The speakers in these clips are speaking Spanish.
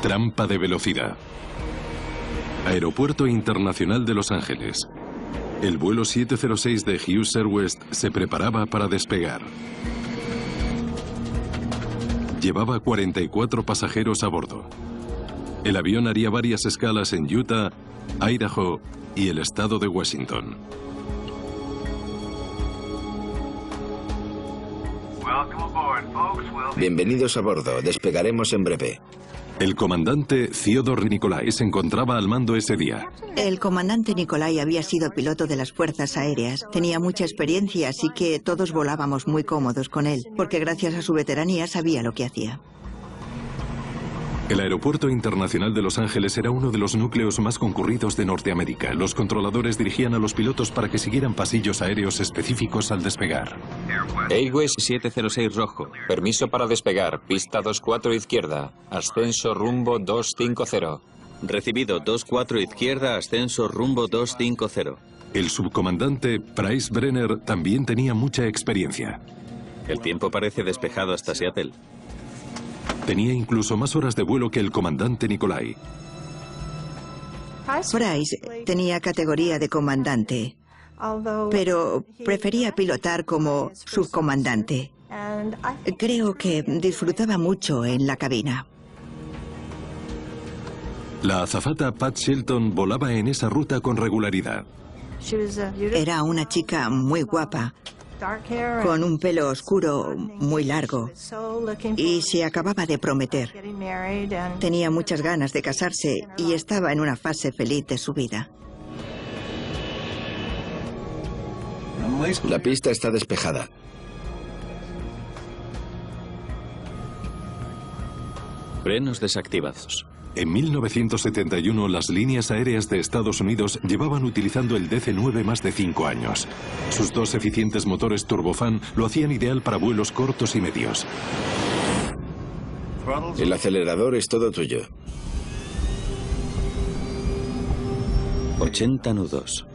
Trampa de velocidad. Aeropuerto Internacional de Los Ángeles. El vuelo 706 de Hughes Air West se preparaba para despegar. Llevaba 44 pasajeros a bordo. El avión haría varias escalas en Utah, Idaho y el estado de Washington. Bienvenidos a bordo, despegaremos en breve. El comandante Theodore Nicolai se encontraba al mando ese día. El comandante Nicolai había sido piloto de las Fuerzas Aéreas. Tenía mucha experiencia, así que todos volábamos muy cómodos con él, porque gracias a su veteranía sabía lo que hacía. El Aeropuerto Internacional de Los Ángeles era uno de los núcleos más concurridos de Norteamérica. Los controladores dirigían a los pilotos para que siguieran pasillos aéreos específicos al despegar. Airways 706 rojo. Permiso para despegar. Pista 24 izquierda. Ascenso rumbo 250. Recibido 24 izquierda, ascenso rumbo 250. El subcomandante Price Brenner también tenía mucha experiencia. El tiempo parece despejado hasta Seattle. Tenía incluso más horas de vuelo que el comandante Nicolai. Price tenía categoría de comandante, pero prefería pilotar como subcomandante. Creo que disfrutaba mucho en la cabina. La azafata Pat Shelton volaba en esa ruta con regularidad. Era una chica muy guapa, con un pelo oscuro muy largo, y se acababa de prometer. Tenía muchas ganas de casarse y estaba en una fase feliz de su vida. La pista está despejada. Frenos desactivados. En 1971, las líneas aéreas de Estados Unidos llevaban utilizando el DC-9 más de 5 años. Sus dos eficientes motores turbofan lo hacían ideal para vuelos cortos y medios. El acelerador es todo tuyo. 80 nudos.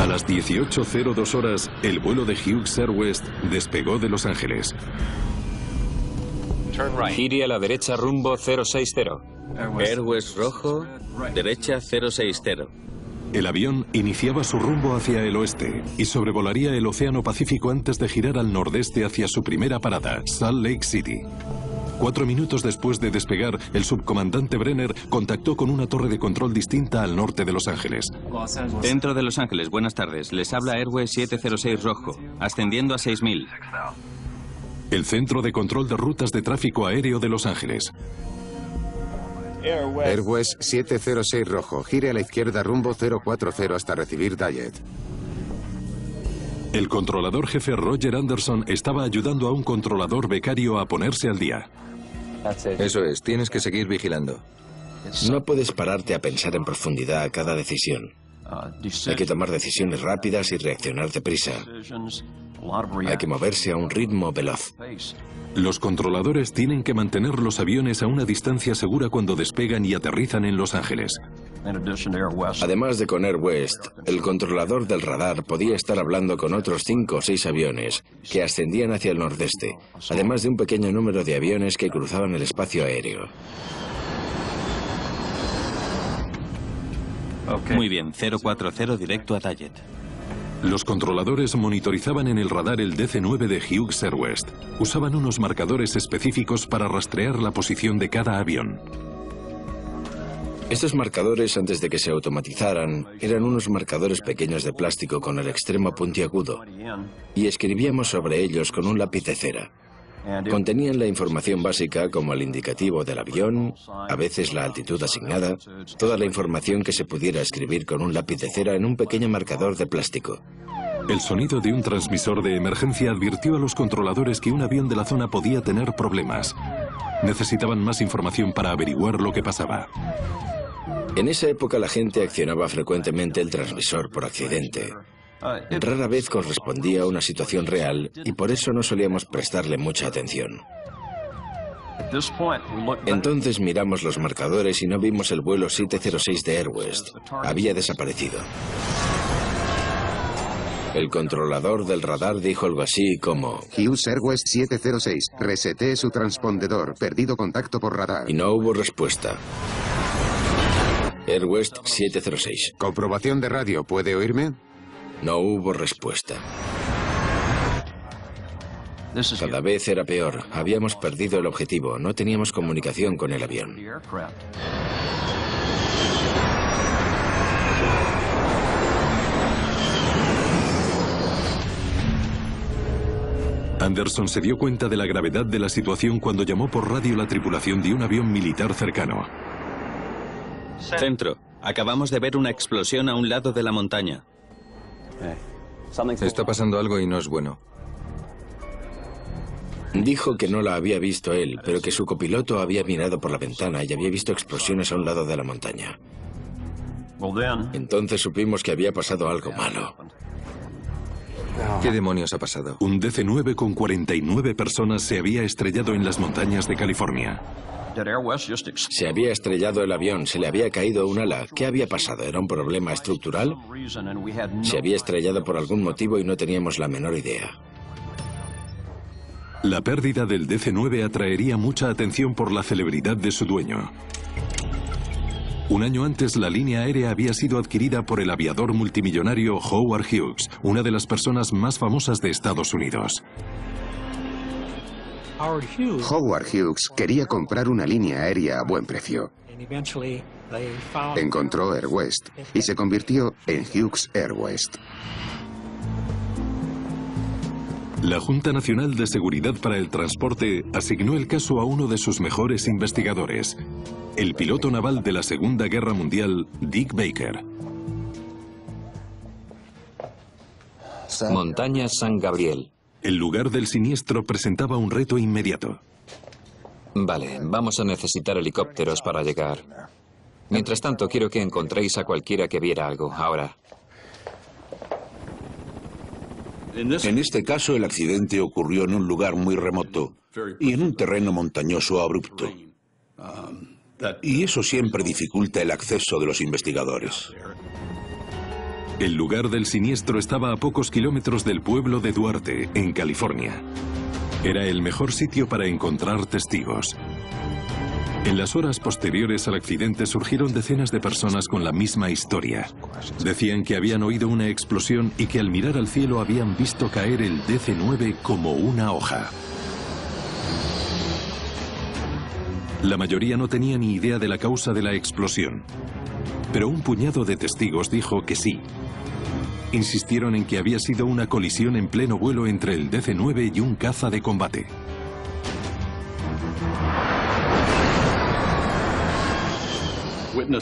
A las 18:02 horas, el vuelo de Hughes Air West despegó de Los Ángeles. Gire a la derecha rumbo 060. Airways rojo, derecha 060. El avión iniciaba su rumbo hacia el oeste y sobrevolaría el Océano Pacífico antes de girar al nordeste hacia su primera parada, Salt Lake City. 4 minutos después de despegar, el subcomandante Brenner contactó con una torre de control distinta al norte de Los Ángeles. Dentro de Los Ángeles, buenas tardes. Les habla Airways 706 rojo, ascendiendo a 6000. El Centro de Control de Rutas de Tráfico Aéreo de Los Ángeles. Airways 706 rojo, gire a la izquierda rumbo 040 hasta recibir Dayet. El controlador jefe Roger Anderson estaba ayudando a un controlador becario a ponerse al día. Eso es, tienes que seguir vigilando. No puedes pararte a pensar en profundidad a cada decisión. Hay que tomar decisiones rápidas y reaccionar deprisa. Hay que moverse a un ritmo veloz. Los controladores tienen que mantener los aviones a una distancia segura cuando despegan y aterrizan en Los Ángeles. Además de con Air West, el controlador del radar podía estar hablando con otros 5 o 6 aviones que ascendían hacia el nordeste, además de un pequeño número de aviones que cruzaban el espacio aéreo. Muy bien, 040 directo a Dayet. Los controladores monitorizaban en el radar el DC-9 de Hughes Air West. Usaban unos marcadores específicos para rastrear la posición de cada avión. Estos marcadores, antes de que se automatizaran, eran unos marcadores pequeños de plástico con el extremo puntiagudo, y escribíamos sobre ellos con un lápiz de cera. Contenían la información básica como el indicativo del avión, a veces la altitud asignada, toda la información que se pudiera escribir con un lápiz de cera en un pequeño marcador de plástico. El sonido de un transmisor de emergencia advirtió a los controladores que un avión de la zona podía tener problemas. Necesitaban más información para averiguar lo que pasaba. En esa época la gente accionaba frecuentemente el transmisor por accidente. Rara vez correspondía a una situación real y por eso no solíamos prestarle mucha atención. Entonces miramos los marcadores y no vimos el vuelo 706 de Air West. Había desaparecido. El controlador del radar dijo algo así como... Hughes Airwest 706. Resetee su transpondedor. Perdido contacto por radar. Y no hubo respuesta. Airwest 706. Comprobación de radio. ¿Puede oírme? No hubo respuesta. Cada vez era peor. Habíamos perdido el objetivo. No teníamos comunicación con el avión. Anderson se dio cuenta de la gravedad de la situación cuando llamó por radio la tripulación de un avión militar cercano. Centro, acabamos de ver una explosión a un lado de la montaña. Está pasando algo y no es bueno. Dijo que no la había visto él, pero que su copiloto había mirado por la ventana y había visto explosiones a un lado de la montaña. Entonces supimos que había pasado algo malo. ¿Qué demonios ha pasado? Un DC-9 con 49 personas se había estrellado en las montañas de California. Se había estrellado el avión, se le había caído un ala. ¿Qué había pasado? ¿Era un problema estructural? Se había estrellado por algún motivo y no teníamos la menor idea. La pérdida del DC-9 atraería mucha atención por la celebridad de su dueño. Un año antes, la línea aérea había sido adquirida por el aviador multimillonario Howard Hughes, una de las personas más famosas de Estados Unidos. Howard Hughes quería comprar una línea aérea a buen precio. Encontró Airwest y se convirtió en Hughes Airwest. La Junta Nacional de Seguridad para el Transporte asignó el caso a uno de sus mejores investigadores, el piloto naval de la Segunda Guerra Mundial, Dick Baker. Montaña San Gabriel. El lugar del siniestro presentaba un reto inmediato. Vale, vamos a necesitar helicópteros para llegar. Mientras tanto, quiero que encontréis a cualquiera que viera algo. Ahora. En este caso, el accidente ocurrió en un lugar muy remoto y en un terreno montañoso abrupto. Y eso siempre dificulta el acceso de los investigadores. El lugar del siniestro estaba a pocos kilómetros del pueblo de Duarte, en California. Era el mejor sitio para encontrar testigos. En las horas posteriores al accidente surgieron decenas de personas con la misma historia. Decían que habían oído una explosión y que al mirar al cielo habían visto caer el DC-9 como una hoja. La mayoría no tenía ni idea de la causa de la explosión, pero un puñado de testigos dijo que sí. Insistieron en que había sido una colisión en pleno vuelo entre el DC-9 y un caza de combate.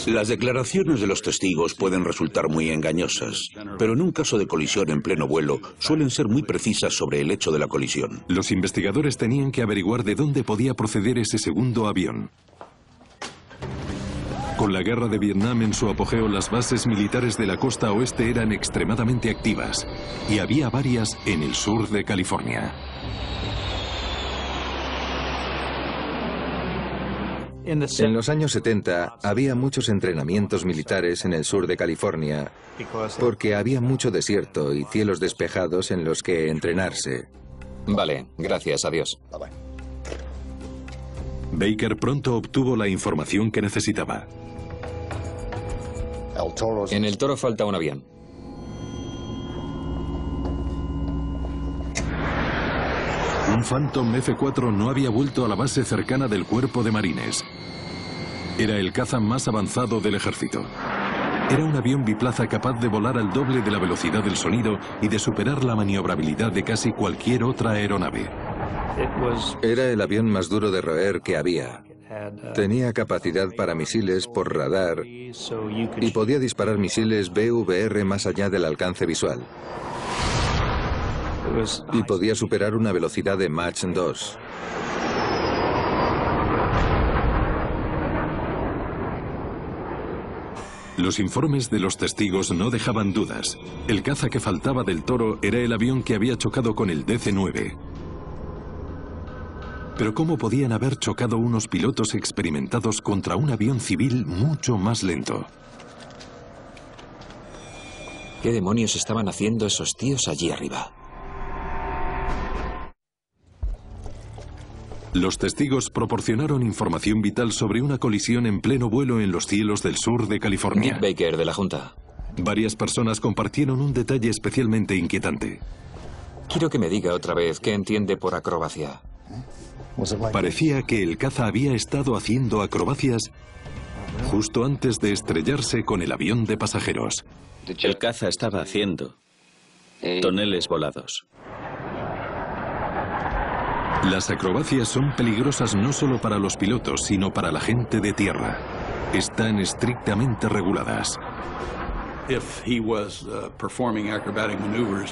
Las declaraciones de los testigos pueden resultar muy engañosas, pero en un caso de colisión en pleno vuelo suelen ser muy precisas sobre el hecho de la colisión. Los investigadores tenían que averiguar de dónde podía proceder ese segundo avión. Con la guerra de Vietnam en su apogeo, las bases militares de la costa oeste eran extremadamente activas, y había varias en el sur de California. En los años 70 había muchos entrenamientos militares en el sur de California porque había mucho desierto y cielos despejados en los que entrenarse. Vale, gracias, adiós. Baker pronto obtuvo la información que necesitaba. En el Toro falta un avión. Un Phantom F-4 no había vuelto a la base cercana del Cuerpo de Marines. Era el caza más avanzado del ejército. Era un avión biplaza capaz de volar al doble de la velocidad del sonido y de superar la maniobrabilidad de casi cualquier otra aeronave. Era el avión más duro de roer que había. Tenía capacidad para misiles por radar y podía disparar misiles BVR más allá del alcance visual. Y podía superar una velocidad de Mach 2. Los informes de los testigos no dejaban dudas. El caza que faltaba del Toro era el avión que había chocado con el DC-9. Pero ¿cómo podían haber chocado unos pilotos experimentados contra un avión civil mucho más lento? ¿Qué demonios estaban haciendo esos tíos allí arriba? Los testigos proporcionaron información vital sobre una colisión en pleno vuelo en los cielos del sur de California. Dick Baker, de la Junta. Varias personas compartieron un detalle especialmente inquietante. Quiero que me diga otra vez qué entiende por acrobacia. Parecía que el caza había estado haciendo acrobacias justo antes de estrellarse con el avión de pasajeros. El caza estaba haciendo toneles volados. Las acrobacias son peligrosas no solo para los pilotos, sino para la gente de tierra. Están estrictamente reguladas.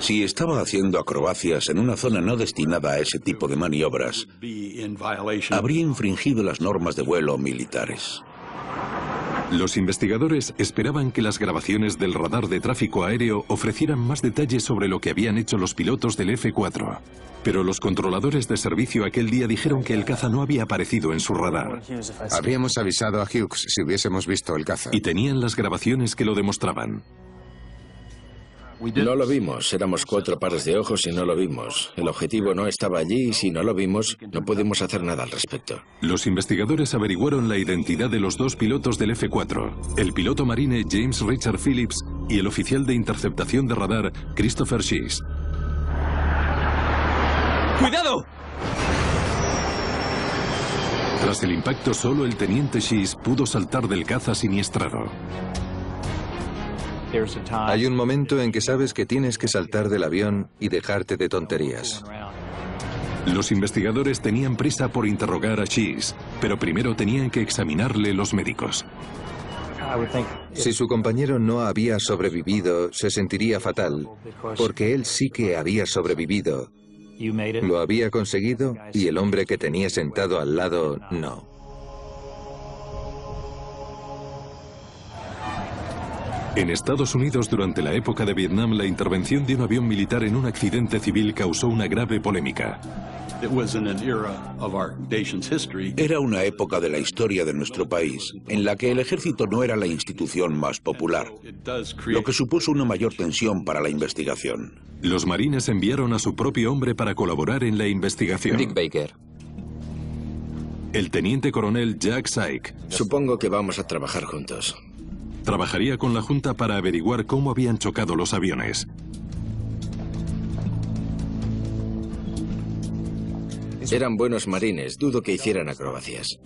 Si estaba haciendo acrobacias en una zona no destinada a ese tipo de maniobras, habría infringido las normas de vuelo militares. Los investigadores esperaban que las grabaciones del radar de tráfico aéreo ofrecieran más detalles sobre lo que habían hecho los pilotos del F-4. Pero los controladores de servicio aquel día dijeron que el caza no había aparecido en su radar. Habríamos avisado a Hughes si hubiésemos visto el caza. Y tenían las grabaciones que lo demostraban. No lo vimos, éramos 4 pares de ojos y no lo vimos. El objetivo no estaba allí y si no lo vimos, no podemos hacer nada al respecto. Los investigadores averiguaron la identidad de los 2 pilotos del F-4, el piloto marine James Richard Phillips y el oficial de interceptación de radar Christopher Shees. ¡Cuidado! Tras el impacto, solo el teniente Shees pudo saltar del caza siniestrado. Hay un momento en que sabes que tienes que saltar del avión y dejarte de tonterías. Los investigadores tenían prisa por interrogar a Shees, pero primero tenían que examinarle los médicos. Si su compañero no había sobrevivido, se sentiría fatal, porque él sí que había sobrevivido. Lo había conseguido y el hombre que tenía sentado al lado no. En Estados Unidos, durante la época de Vietnam, la intervención de un avión militar en un accidente civil causó una grave polémica. Era una época de la historia de nuestro país en la que el ejército no era la institución más popular, lo que supuso una mayor tensión para la investigación. Los marines enviaron a su propio hombre para colaborar en la investigación. Dick Baker. El teniente coronel Jack Syke. Supongo que vamos a trabajar juntos. Trabajaría con la Junta para averiguar cómo habían chocado los aviones. Eran buenos marines, dudo que hicieran acrobacias.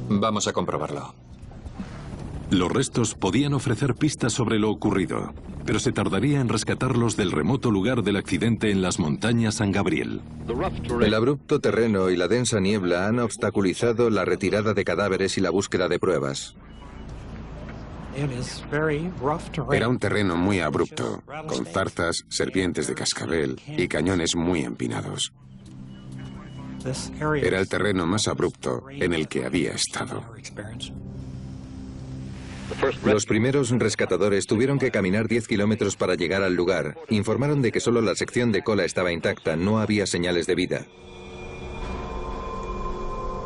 Vamos a comprobarlo. Los restos podían ofrecer pistas sobre lo ocurrido, pero se tardaría en rescatarlos del remoto lugar del accidente en las montañas San Gabriel. El abrupto terreno y la densa niebla han obstaculizado la retirada de cadáveres y la búsqueda de pruebas. Era un terreno muy abrupto, con zarzas, serpientes de cascabel y cañones muy empinados. Era el terreno más abrupto en el que había estado. Los primeros rescatadores tuvieron que caminar 10 kilómetros para llegar al lugar. Informaron de que solo la sección de cola estaba intacta, no había señales de vida.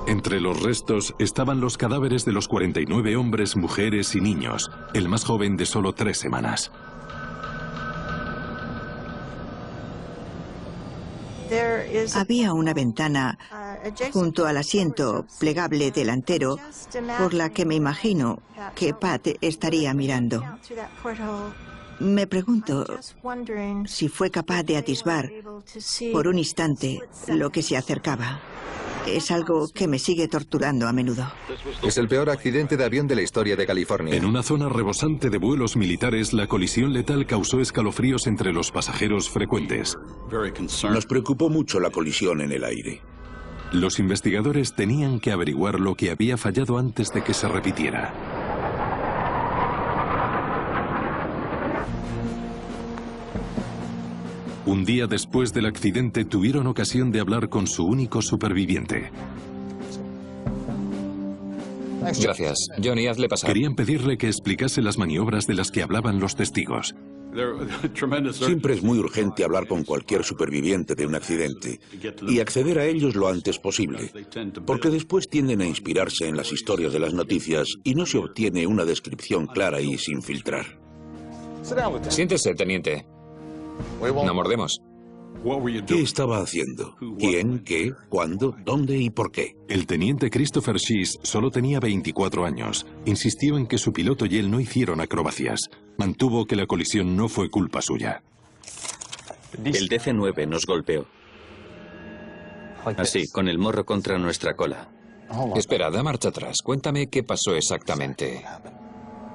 Entre los restos estaban los cadáveres de los 49 hombres, mujeres y niños, el más joven de solo 3 semanas. Había una ventana junto al asiento plegable delantero por la que me imagino que Pat estaría mirando. Me pregunto si fue capaz de atisbar por un instante lo que se acercaba. Es algo que me sigue torturando a menudo. Es el peor accidente de avión de la historia de California. En una zona rebosante de vuelos militares, la colisión letal causó escalofríos entre los pasajeros frecuentes. Nos preocupó mucho la colisión en el aire. Los investigadores tenían que averiguar lo que había fallado antes de que se repitiera. Un día después del accidente tuvieron ocasión de hablar con su único superviviente. Gracias. Johnny, hazle pasar. Querían pedirle que explicase las maniobras de las que hablaban los testigos. Siempre es muy urgente hablar con cualquier superviviente de un accidente y acceder a ellos lo antes posible, porque después tienden a inspirarse en las historias de las noticias y no se obtiene una descripción clara y sin filtrar. Siéntese, teniente. No mordemos. ¿Qué estaba haciendo? ¿Quién? ¿Qué? ¿Cuándo? ¿Dónde y por qué? El teniente Christopher Shees solo tenía 24 años. Insistió en que su piloto y él no hicieron acrobacias. Mantuvo que la colisión no fue culpa suya. El DC-9 nos golpeó. Así, con el morro contra nuestra cola. Espera, da marcha atrás. Cuéntame qué pasó exactamente.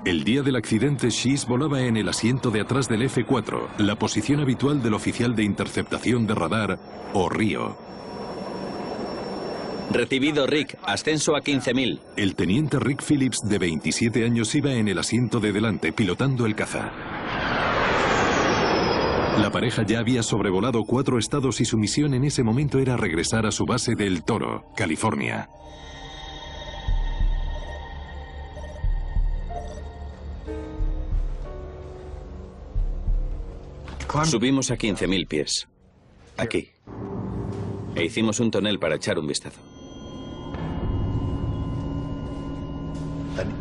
El día del accidente, Shees volaba en el asiento de atrás del F-4, la posición habitual del oficial de interceptación de radar, o RIO. Recibido, Rick. Ascenso a 15.000. El teniente Rick Phillips, de 27 años, iba en el asiento de delante, pilotando el caza. La pareja ya había sobrevolado 4 estados y su misión en ese momento era regresar a su base de El Toro, California. Subimos a 15.000 pies. Aquí. E hicimos un tonel para echar un vistazo.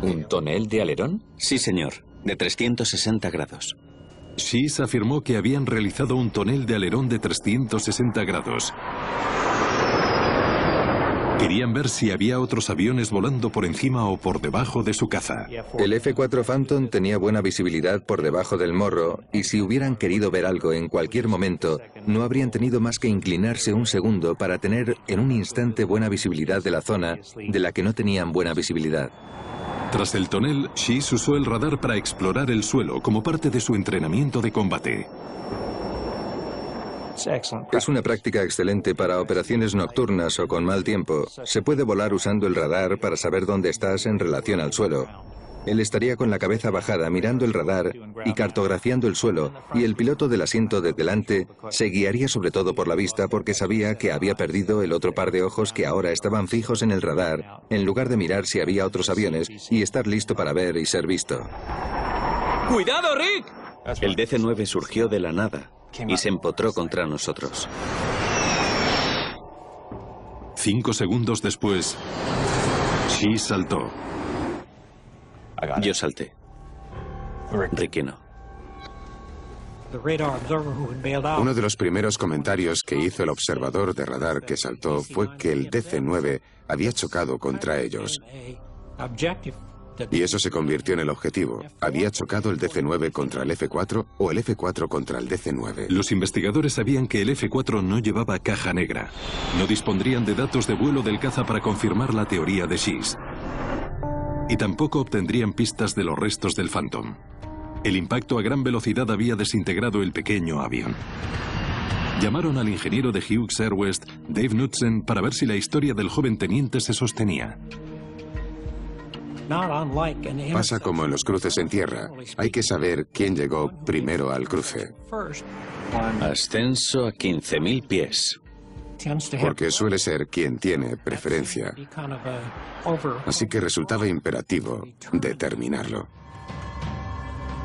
¿Un tonel de alerón? Sí, señor. De 360 grados. Shees afirmó que habían realizado un tonel de alerón de 360 grados. Querían ver si había otros aviones volando por encima o por debajo de su caza. El F-4 Phantom tenía buena visibilidad por debajo del morro y si hubieran querido ver algo en cualquier momento, no habrían tenido más que inclinarse un segundo para tener en un instante buena visibilidad de la zona de la que no tenían buena visibilidad. Tras el tonel, Shees usó el radar para explorar el suelo como parte de su entrenamiento de combate. Es una práctica excelente para operaciones nocturnas o con mal tiempo. Se puede volar usando el radar para saber dónde estás en relación al suelo. Él estaría con la cabeza bajada mirando el radar y cartografiando el suelo, y el piloto del asiento de delante se guiaría sobre todo por la vista porque sabía que había perdido el otro par de ojos que ahora estaban fijos en el radar, en lugar de mirar si había otros aviones y estar listo para ver y ser visto. ¡Cuidado, Rick! El DC-9 surgió de la nada y se empotró contra nosotros. 5 segundos después, Shees saltó. Yo salté. Ricky no. Uno de los primeros comentarios que hizo el observador de radar que saltó fue que el DC-9 había chocado contra ellos. Y eso se convirtió en el objetivo. ¿Había chocado el DC-9 contra el F-4 o el F-4 contra el DC-9? Los investigadores sabían que el F-4 no llevaba caja negra. No dispondrían de datos de vuelo del caza para confirmar la teoría de Shees. Y tampoco obtendrían pistas de los restos del Phantom. El impacto a gran velocidad había desintegrado el pequeño avión. Llamaron al ingeniero de Hughes Air West, Dave Knudsen, para ver si la historia del joven teniente se sostenía. Pasa como en los cruces en tierra. Hay que saber quién llegó primero al cruce. Ascenso a 15.000 pies. Porque suele ser quien tiene preferencia. Así que resultaba imperativo determinarlo.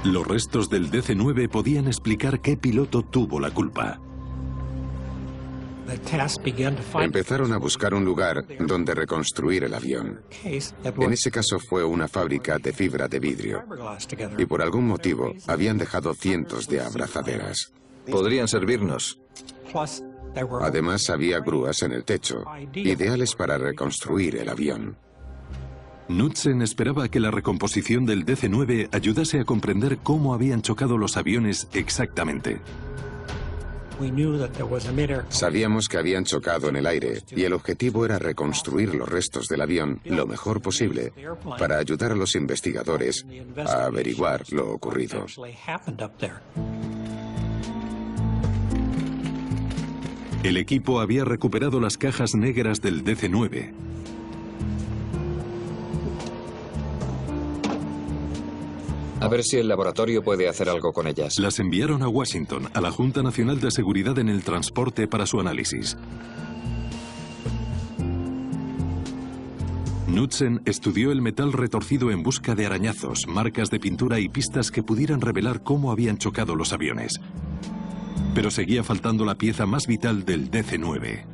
Los restos del DC-9 podían explicar qué piloto tuvo la culpa. Empezaron a buscar un lugar donde reconstruir el avión. En ese caso fue una fábrica de fibra de vidrio. Y por algún motivo habían dejado cientos de abrazaderas. Podrían servirnos. Además había grúas en el techo, ideales para reconstruir el avión. Knudsen esperaba que la recomposición del DC-9 ayudase a comprender cómo habían chocado los aviones exactamente. Sabíamos que habían chocado en el aire y el objetivo era reconstruir los restos del avión lo mejor posible para ayudar a los investigadores a averiguar lo ocurrido. El equipo había recuperado las cajas negras del DC-9. A ver si el laboratorio puede hacer algo con ellas. Las enviaron a Washington, a la Junta Nacional de Seguridad en el Transporte, para su análisis. Knudsen estudió el metal retorcido en busca de arañazos, marcas de pintura y pistas que pudieran revelar cómo habían chocado los aviones. Pero seguía faltando la pieza más vital del DC-9.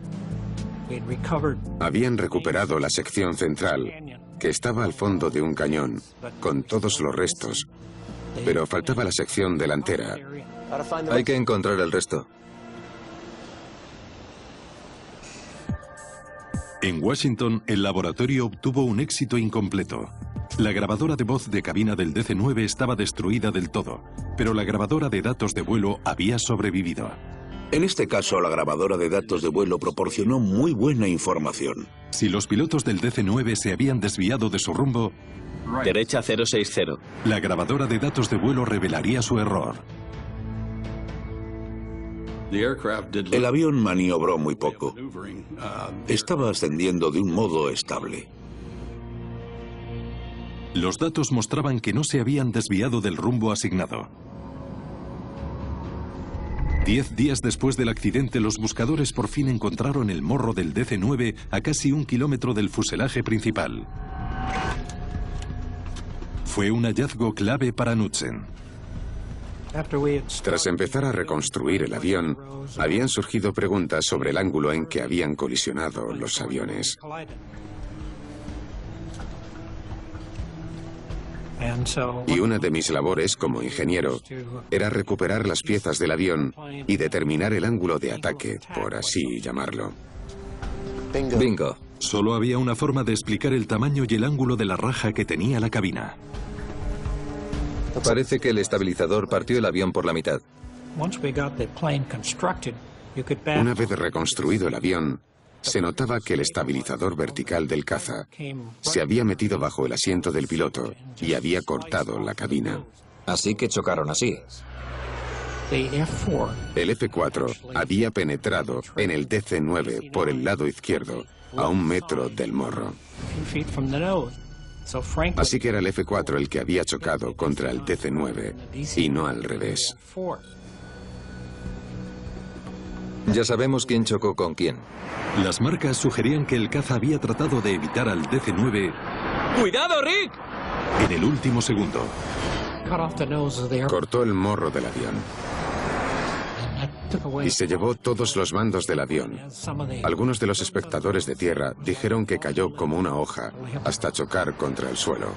Habían recuperado la sección central, que estaba al fondo de un cañón, con todos los restos, pero faltaba la sección delantera. Hay que encontrar el resto. En Washington, el laboratorio obtuvo un éxito incompleto. La grabadora de voz de cabina del DC-9 estaba destruida del todo, pero la grabadora de datos de vuelo había sobrevivido. En este caso, la grabadora de datos de vuelo proporcionó muy buena información. Si los pilotos del DC-9 se habían desviado de su rumbo, Derecha 060. la grabadora de datos de vuelo revelaría su error. El avión maniobró muy poco. Estaba ascendiendo de un modo estable. Los datos mostraban que no se habían desviado del rumbo asignado. 10 días después del accidente, los buscadores por fin encontraron el morro del DC-9 a casi 1 kilómetro del fuselaje principal. Fue un hallazgo clave para Knudsen. Tras empezar a reconstruir el avión, habían surgido preguntas sobre el ángulo en que habían colisionado los aviones. Y una de mis labores como ingeniero era recuperar las piezas del avión y determinar el ángulo de ataque, por así llamarlo. Bingo. Solo había una forma de explicar el tamaño y el ángulo de la raja que tenía la cabina. Parece que el estabilizador partió el avión por la mitad. Una vez reconstruido el avión, se notaba que el estabilizador vertical del caza se había metido bajo el asiento del piloto y había cortado la cabina. Así que chocaron así. El F-4 había penetrado en el DC-9 por el lado izquierdo, a 1 metro del morro. Así que era el F-4 el que había chocado contra el DC-9 y no al revés. Ya sabemos quién chocó con quién. Las marcas sugerían que el caza había tratado de evitar al DC-9 ¡Cuidado, Rick! en el último segundo. Cortó el morro del avión y se llevó todos los mandos del avión. Algunos de los espectadores de tierra dijeron que cayó como una hoja hasta chocar contra el suelo.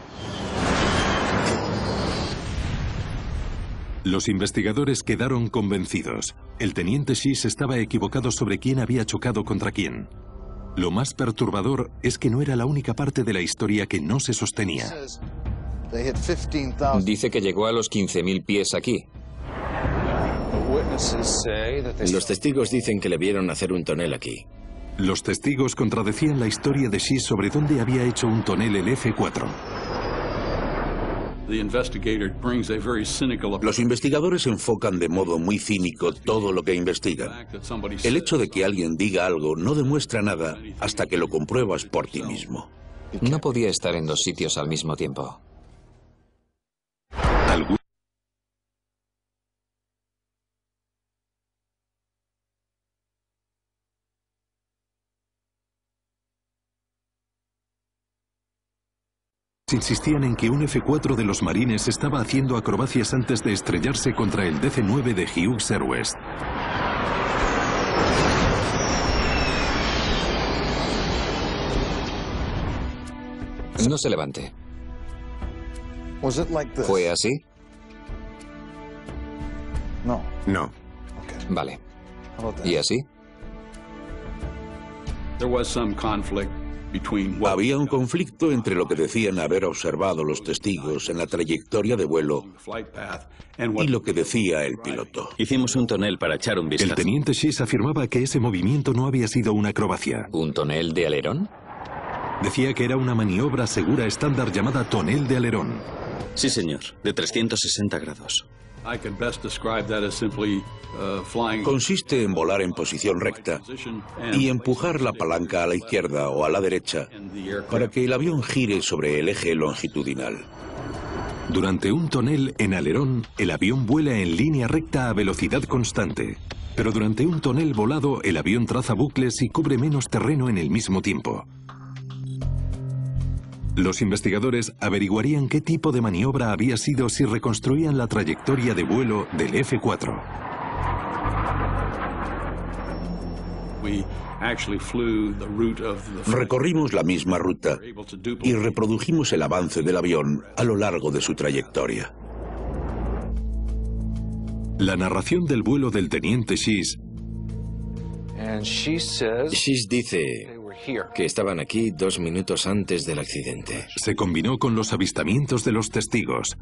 Los investigadores quedaron convencidos. El teniente Schiess estaba equivocado sobre quién había chocado contra quién. Lo más perturbador es que no era la única parte de la historia que no se sostenía. Dice que llegó a los 15.000 pies aquí. Los testigos dicen que le vieron hacer un tonel aquí. Los testigos contradecían la historia de Schiess sobre dónde había hecho un tonel el F-4. Los investigadores enfocan de modo muy cínico todo lo que investigan. El hecho de que alguien diga algo no demuestra nada hasta que lo compruebas por ti mismo. No podía estar en 2 sitios al mismo tiempo. Insistían en que un F-4 de los marines estaba haciendo acrobacias antes de estrellarse contra el DC-9 de Hughes Air West. No se levante. ¿Fue ¿Fue así? No. No. Vale. ¿Y así? Había un conflicto entre lo que decían haber observado los testigos en la trayectoria de vuelo y lo que decía el piloto. Hicimos un tonel para echar un vistazo. El teniente Schiess afirmaba que ese movimiento no había sido una acrobacia. ¿Un tonel de alerón? Decía que era una maniobra segura estándar llamada tonel de alerón. Sí, señor. De 360 grados. Consiste en volar en posición recta y empujar la palanca a la izquierda o a la derecha para que el avión gire sobre el eje longitudinal. Durante un tonel en alerón, el avión vuela en línea recta a velocidad constante. Pero durante un tonel volado, el avión traza bucles y cubre menos terreno en el mismo tiempo. Los investigadores averiguarían qué tipo de maniobra había sido si reconstruían la trayectoria de vuelo del F-4. Recorrimos la misma ruta y reprodujimos el avance del avión a lo largo de su trayectoria. La narración del vuelo del teniente Shees dice que estaban aquí 2 minutos antes del accidente. se combinó con los avistamientos de los testigos.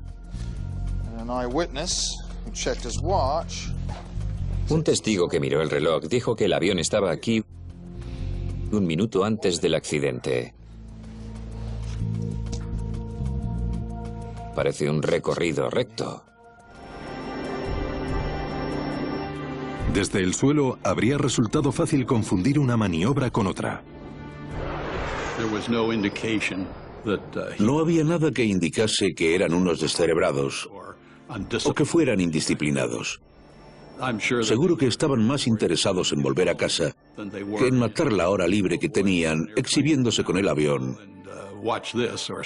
Un testigo que miró el reloj dijo que el avión estaba aquí 1 minuto antes del accidente. Parece un recorrido recto. Desde el suelo habría resultado fácil confundir una maniobra con otra. No había nada que indicase que eran unos descerebrados o que fueran indisciplinados. Seguro que estaban más interesados en volver a casa que en matar la hora libre que tenían exhibiéndose con el avión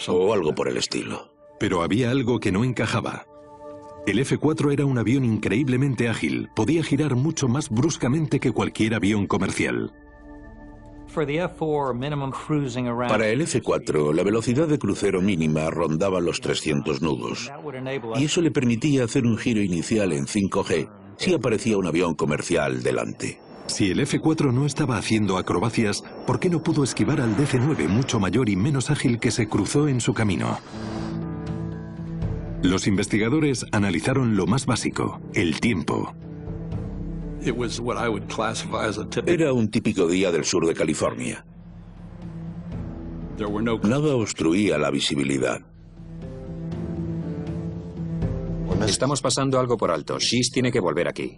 o algo por el estilo. Pero había algo que no encajaba. El F-4 era un avión increíblemente ágil, podía girar mucho más bruscamente que cualquier avión comercial. Para el F-4, la velocidad de crucero mínima rondaba los 300 nudos, y eso le permitía hacer un giro inicial en 5G si aparecía un avión comercial delante. Si el F-4 no estaba haciendo acrobacias, ¿por qué no pudo esquivar al DC-9 mucho mayor y menos ágil que se cruzó en su camino? Los investigadores analizaron lo más básico, el tiempo. Era un típico día del sur de California. Nada obstruía la visibilidad. Estamos pasando algo por alto. Shees tiene que volver aquí.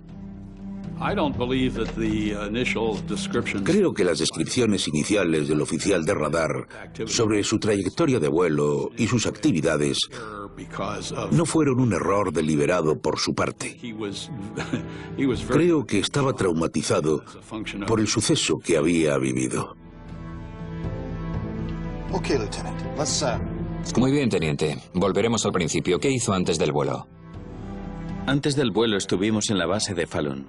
Creo que las descripciones iniciales del oficial de radar sobre su trayectoria de vuelo y sus actividades no fueron un error deliberado por su parte. Creo que estaba traumatizado por el suceso que había vivido. Muy bien, teniente. Volveremos al principio. ¿Qué hizo antes del vuelo? Antes del vuelo estuvimos en la base de Fallon,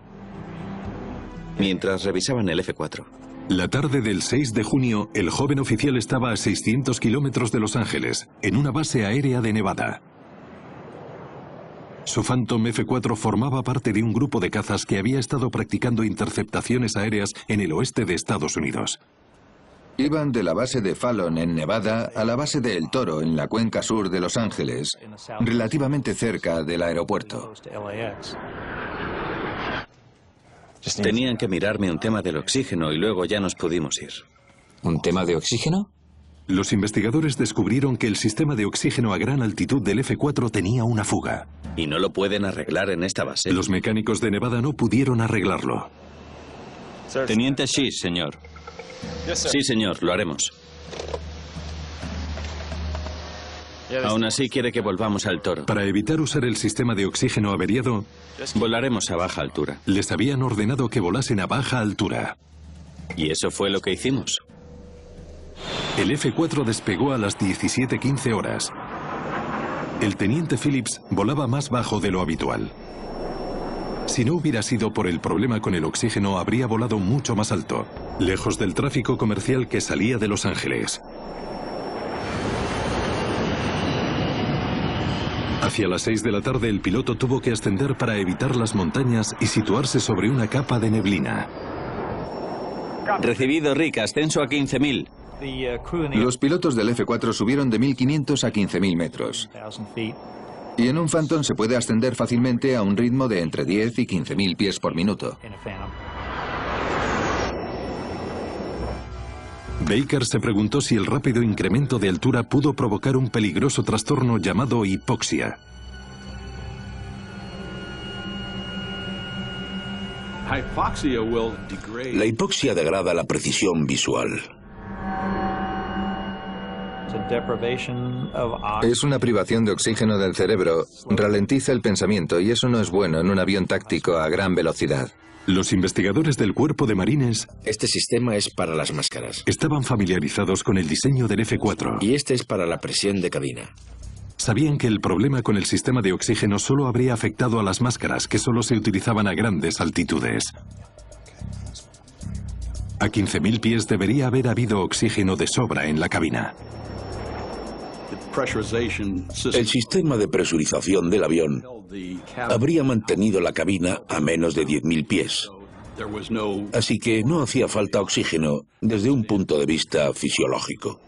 mientras revisaban el F-4. La tarde del 6 de junio, el joven oficial estaba a 600 kilómetros de Los Ángeles, en una base aérea de Nevada. Su Phantom F-4 formaba parte de un grupo de cazas que había estado practicando interceptaciones aéreas en el oeste de Estados Unidos. Iban de la base de Fallon en Nevada a la base de El Toro en la cuenca sur de Los Ángeles, relativamente cerca del aeropuerto. Tenían que mirarme un tema del oxígeno y luego ya nos pudimos ir. ¿Un tema de oxígeno? Los investigadores descubrieron que el sistema de oxígeno a gran altitud del F-4 tenía una fuga. ¿Y no lo pueden arreglar en esta base? Los mecánicos de Nevada no pudieron arreglarlo. Teniente Shees, señor. Sí, señor, lo haremos. Aún así quiere que volvamos al Toro. Para evitar usar el sistema de oxígeno averiado, volaremos a baja altura. Les habían ordenado que volasen a baja altura. Y eso fue lo que hicimos. El F-4 despegó a las 17:15 horas. El teniente Phillips volaba más bajo de lo habitual. Si no hubiera sido por el problema con el oxígeno, habría volado mucho más alto, lejos del tráfico comercial que salía de Los Ángeles. Hacia las 6 de la tarde, el piloto tuvo que ascender para evitar las montañas y situarse sobre una capa de neblina. Recibido, Rick. Ascenso a 15.000. Los pilotos del F-4 subieron de 1.500 a 15.000 metros. Y en un Phantom se puede ascender fácilmente a un ritmo de entre 10 y 15.000 pies por minuto. Baker se preguntó si el rápido incremento de altura pudo provocar un peligroso trastorno llamado hipoxia. La hipoxia degrada la precisión visual. Es una privación de oxígeno del cerebro, ralentiza el pensamiento y eso no es bueno en un avión táctico a gran velocidad. Los investigadores del Cuerpo de Marines Este sistema es para las máscaras. estaban familiarizados con el diseño del F-4. Y este es para la presión de cabina. Sabían que el problema con el sistema de oxígeno solo habría afectado a las máscaras, que solo se utilizaban a grandes altitudes. A 15.000 pies debería haber habido oxígeno de sobra en la cabina. El sistema de presurización del avión habría mantenido la cabina a menos de 10.000 pies. Así que no hacía falta oxígeno desde un punto de vista fisiológico.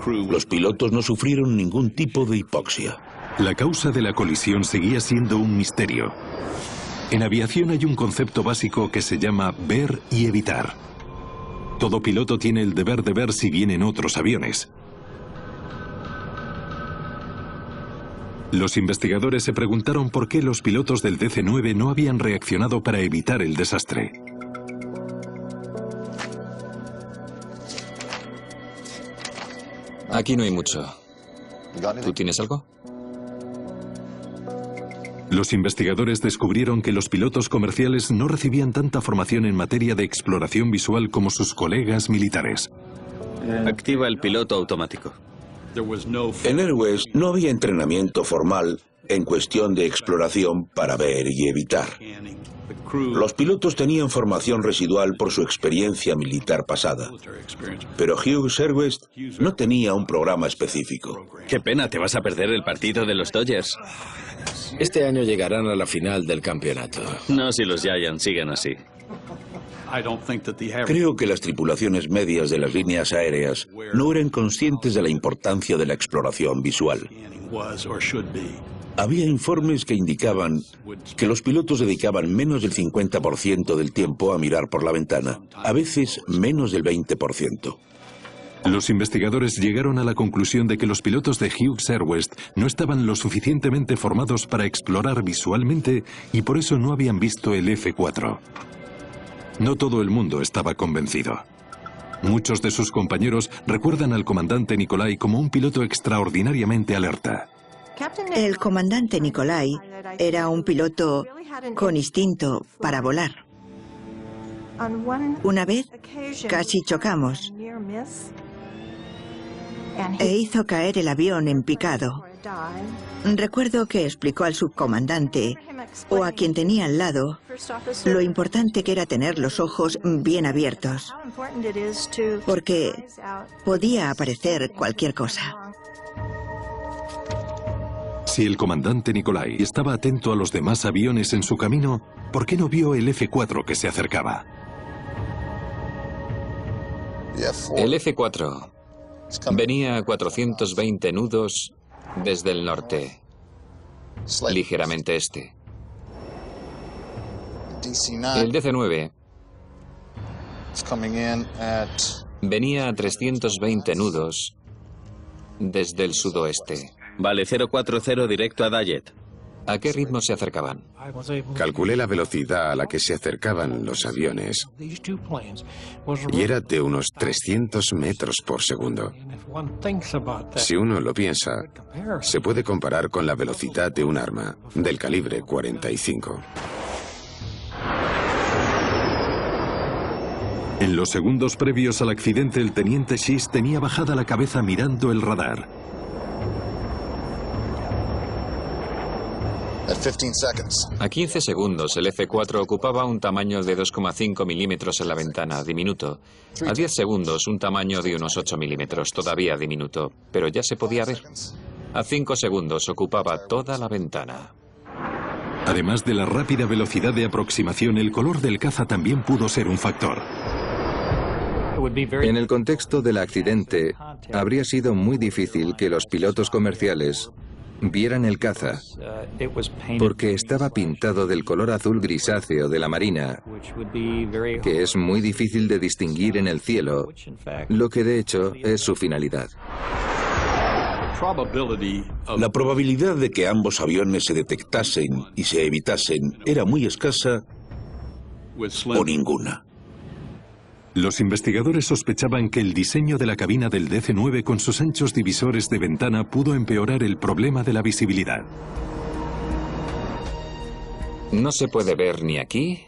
Los pilotos no sufrieron ningún tipo de hipoxia. La causa de la colisión seguía siendo un misterio. En aviación hay un concepto básico que se llama ver y evitar. Todo piloto tiene el deber de ver si vienen otros aviones. Los investigadores se preguntaron por qué los pilotos del DC-9 no habían reaccionado para evitar el desastre. Aquí no hay mucho. ¿Tú tienes algo? Los investigadores descubrieron que los pilotos comerciales no recibían tanta formación en materia de exploración visual como sus colegas militares. Activa el piloto automático. En Air West no había entrenamiento formal en cuestión de exploración para ver y evitar. Los pilotos tenían formación residual por su experiencia militar pasada, pero Hughes Air West no tenía un programa específico. Qué pena, te vas a perder el partido de los Dodgers. Este año llegarán a la final del campeonato. No si los Giants siguen así. Creo que las tripulaciones medias de las líneas aéreas no eran conscientes de la importancia de la exploración visual. Había informes que indicaban que los pilotos dedicaban menos del 50% del tiempo a mirar por la ventana, a veces menos del 20%. Los investigadores llegaron a la conclusión de que los pilotos de Hughes Air West no estaban lo suficientemente formados para explorar visualmente y por eso no habían visto el F-4. No todo el mundo estaba convencido. Muchos de sus compañeros recuerdan al comandante Nikolai como un piloto extraordinariamente alerta. El comandante Nikolai era un piloto con instinto para volar. Una vez casi chocamos e hizo caer el avión en picado. Recuerdo que explicó al subcomandante o a quien tenía al lado lo importante que era tener los ojos bien abiertos, porque podía aparecer cualquier cosa. Si el comandante Nikolai estaba atento a los demás aviones en su camino, ¿por qué no vio el F-4 que se acercaba? El F-4 venía a 420 nudos desde el norte, ligeramente este. El DC-9 venía a 320 nudos desde el sudoeste. Vale, 040 directo a Dayet. ¿A qué ritmo se acercaban? Calculé la velocidad a la que se acercaban los aviones y era de unos 300 metros por segundo. Si uno lo piensa, se puede comparar con la velocidad de un arma del calibre 45. En los segundos previos al accidente, el teniente Schiss tenía bajada la cabeza mirando el radar. A 15 segundos, el F-4 ocupaba un tamaño de 2,5 milímetros en la ventana, diminuto. A 10 segundos, un tamaño de unos 8 milímetros, todavía diminuto, pero ya se podía ver. A 5 segundos ocupaba toda la ventana. Además de la rápida velocidad de aproximación, el color del caza también pudo ser un factor. En el contexto del accidente, habría sido muy difícil que los pilotos comerciales vieran el caza, porque estaba pintado del color azul grisáceo de la marina, que es muy difícil de distinguir en el cielo, lo que de hecho es su finalidad. La probabilidad de que ambos aviones se detectasen y se evitasen era muy escasa o ninguna. Los investigadores sospechaban que el diseño de la cabina del DC-9 con sus anchos divisores de ventana pudo empeorar el problema de la visibilidad. No se puede ver ni aquí,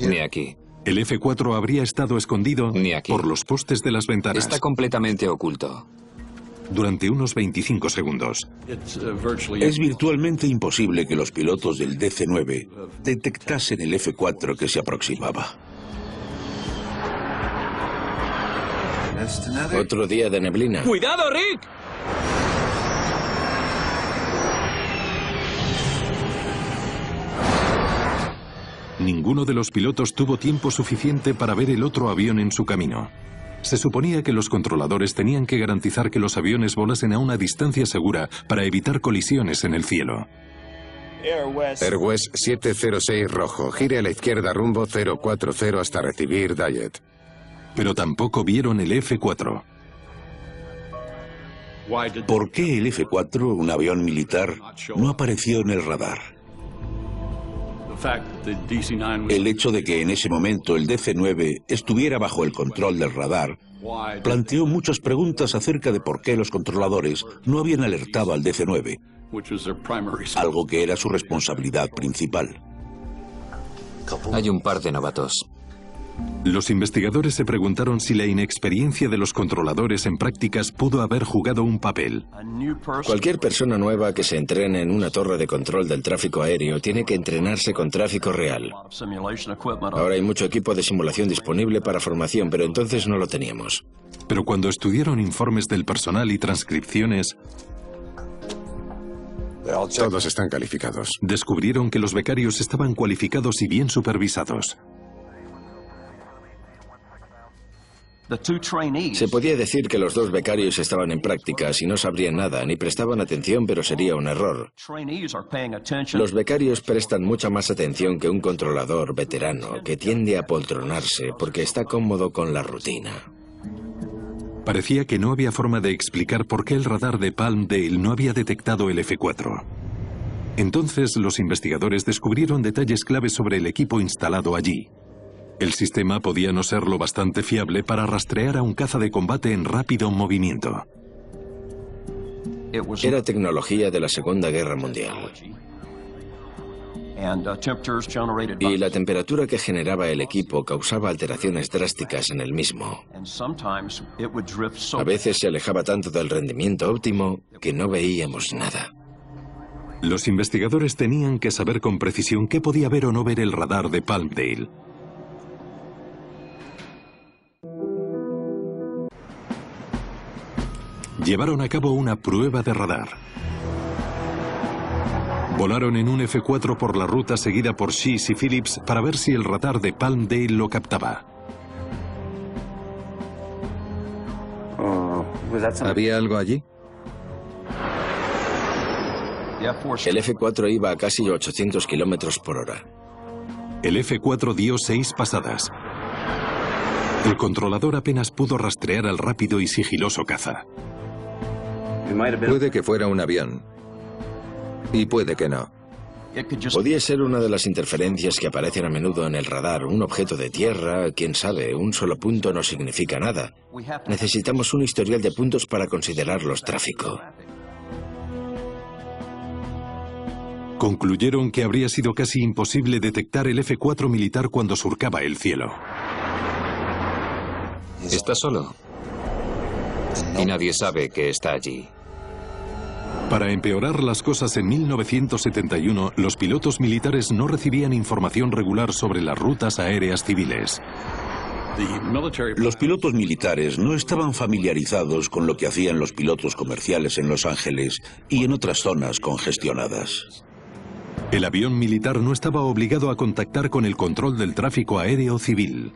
ni aquí. El F-4 habría estado escondido Ni aquí. por los postes de las ventanas Está completamente oculto. durante unos 25 segundos. Es virtualmente imposible que los pilotos del DC-9 detectasen el F-4 que se aproximaba. Otro día de neblina. ¡Cuidado, Rick! Ninguno de los pilotos tuvo tiempo suficiente para ver el otro avión en su camino. Se suponía que los controladores tenían que garantizar que los aviones volasen a una distancia segura para evitar colisiones en el cielo. Airwest 706 rojo, gire a la izquierda rumbo 040 hasta recibir Diet. Pero tampoco vieron el F-4. ¿Por qué el F-4, un avión militar, no apareció en el radar? El hecho de que en ese momento el DC-9 estuviera bajo el control del radar planteó muchas preguntas acerca de por qué los controladores no habían alertado al DC-9, algo que era su responsabilidad principal. Hay un par de novatos. Los investigadores se preguntaron si la inexperiencia de los controladores en prácticas pudo haber jugado un papel. Cualquier persona nueva que se entrene en una torre de control del tráfico aéreo tiene que entrenarse con tráfico real. Ahora hay mucho equipo de simulación disponible para formación, pero entonces no lo teníamos. Pero cuando estudiaron informes del personal y transcripciones, Todos están calificados. descubrieron que los becarios estaban cualificados y bien supervisados. Se podía decir que los dos becarios estaban en prácticas y no sabrían nada, ni prestaban atención, pero sería un error. Los becarios prestan mucha más atención que un controlador veterano que tiende a apoltronarse porque está cómodo con la rutina. Parecía que no había forma de explicar por qué el radar de Palmdale no había detectado el F-4. Entonces los investigadores descubrieron detalles claves sobre el equipo instalado allí. El sistema podía no ser lo bastante fiable para rastrear a un caza de combate en rápido movimiento. Era tecnología de la Segunda Guerra Mundial. Y la temperatura que generaba el equipo causaba alteraciones drásticas en el mismo. A veces se alejaba tanto del rendimiento óptimo que no veíamos nada. Los investigadores tenían que saber con precisión qué podía ver o no ver el radar de Palmdale. Llevaron a cabo una prueba de radar. Volaron en un F-4 por la ruta seguida por Shees y Phillips para ver si el radar de Palmdale lo captaba. ¿Había algo allí? El F-4 iba a casi 800 kilómetros por hora. El F-4 dio 6 pasadas. El controlador apenas pudo rastrear al rápido y sigiloso caza. Puede que fuera un avión. Y puede que no. Podía ser una de las interferencias que aparecen a menudo en el radar, un objeto de tierra, quién sabe, un solo punto no significa nada. Necesitamos un historial de puntos para considerarlos tráfico. Concluyeron que habría sido casi imposible detectar el F-4 militar cuando surcaba el cielo. Está solo. Y nadie sabe que está allí. Para empeorar las cosas, en 1971, los pilotos militares no recibían información regular sobre las rutas aéreas civiles. Los pilotos militares no estaban familiarizados con lo que hacían los pilotos comerciales en Los Ángeles y en otras zonas congestionadas. El avión militar no estaba obligado a contactar con el control del tráfico aéreo civil.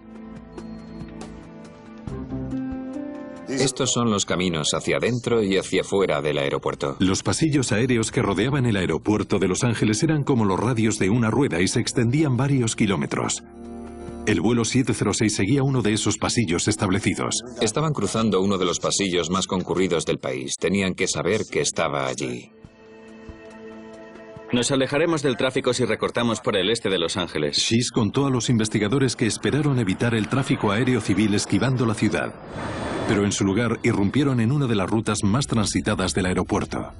Estos son los caminos hacia adentro y hacia fuera del aeropuerto. Los pasillos aéreos que rodeaban el aeropuerto de Los Ángeles eran como los radios de una rueda y se extendían varios kilómetros. El vuelo 706 seguía uno de esos pasillos establecidos. Estaban cruzando uno de los pasillos más concurridos del país. Tenían que saber que estaba allí. Nos alejaremos del tráfico si recortamos por el este de Los Ángeles. Shees contó a los investigadores que esperaron evitar el tráfico aéreo civil esquivando la ciudad, pero en su lugar irrumpieron en una de las rutas más transitadas del aeropuerto.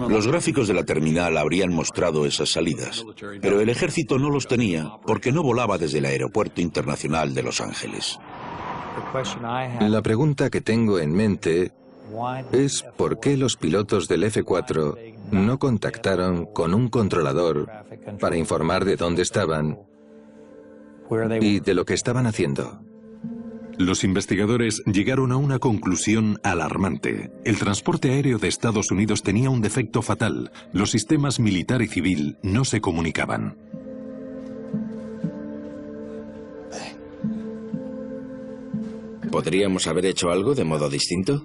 Los gráficos de la terminal habrían mostrado esas salidas, pero el ejército no los tenía porque no volaba desde el Aeropuerto Internacional de Los Ángeles. La pregunta que tengo en mente es por qué los pilotos del F-4 no contactaron con un controlador para informar de dónde estaban y de lo que estaban haciendo. Los investigadores llegaron a una conclusión alarmante. El transporte aéreo de Estados Unidos tenía un defecto fatal. Los sistemas militar y civil no se comunicaban. ¿Podríamos haber hecho algo de modo distinto?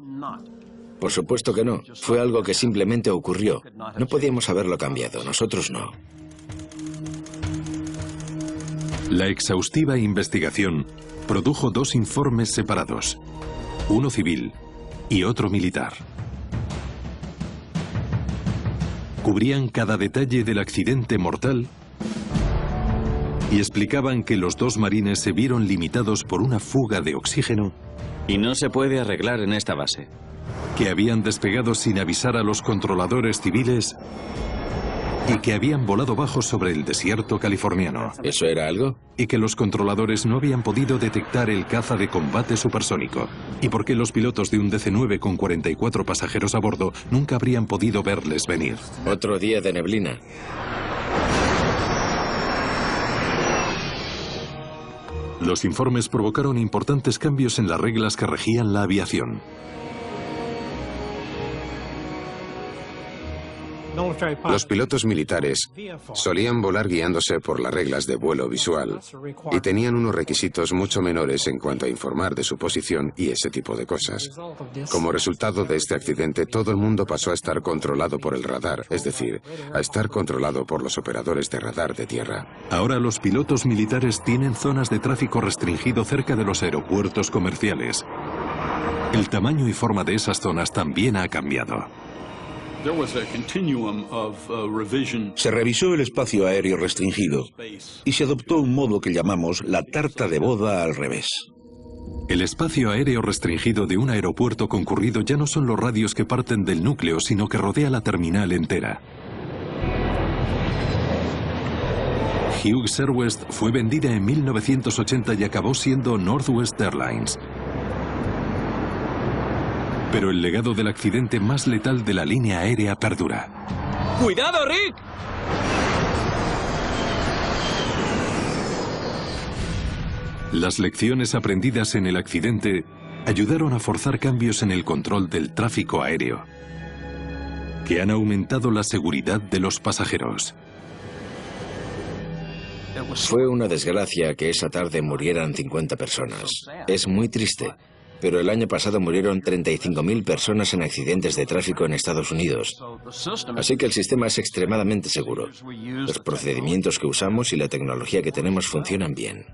Por supuesto que no. Fue algo que simplemente ocurrió. No podíamos haberlo cambiado, nosotros no. La exhaustiva investigación produjo dos informes separados, uno civil y otro militar. Cubrían cada detalle del accidente mortal y explicaban que los dos marines se vieron limitados por una fuga de oxígeno y no se puede arreglar en esta base. Que habían despegado sin avisar a los controladores civiles y que habían volado bajo sobre el desierto californiano. ¿Eso era algo? Y que los controladores no habían podido detectar el caza de combate supersónico. Y porque los pilotos de un DC-9 con 44 pasajeros a bordo nunca habrían podido verles venir. Otro día de neblina. Los informes provocaron importantes cambios en las reglas que regían la aviación. Los pilotos militares solían volar guiándose por las reglas de vuelo visual y tenían unos requisitos mucho menores en cuanto a informar de su posición y ese tipo de cosas. Como resultado de este accidente, todo el mundo pasó a estar controlado por el radar, es decir, a estar controlado por los operadores de radar de tierra. Ahora los pilotos militares tienen zonas de tráfico restringido cerca de los aeropuertos comerciales. El tamaño y forma de esas zonas también ha cambiado. Se revisó el espacio aéreo restringido y se adoptó un modo que llamamos la tarta de boda al revés. El espacio aéreo restringido de un aeropuerto concurrido ya no son los radios que parten del núcleo, sino que rodea la terminal entera. Hughes Air West fue vendida en 1980 y acabó siendo Northwest Airlines. Pero el legado del accidente más letal de la línea aérea perdura. ¡Cuidado, Rick! Las lecciones aprendidas en el accidente ayudaron a forzar cambios en el control del tráfico aéreo, que han aumentado la seguridad de los pasajeros. Fue una desgracia que esa tarde murieran 50 personas. Es muy triste. Pero el año pasado murieron 35.000 personas en accidentes de tráfico en Estados Unidos. Así que el sistema es extremadamente seguro. Los procedimientos que usamos y la tecnología que tenemos funcionan bien.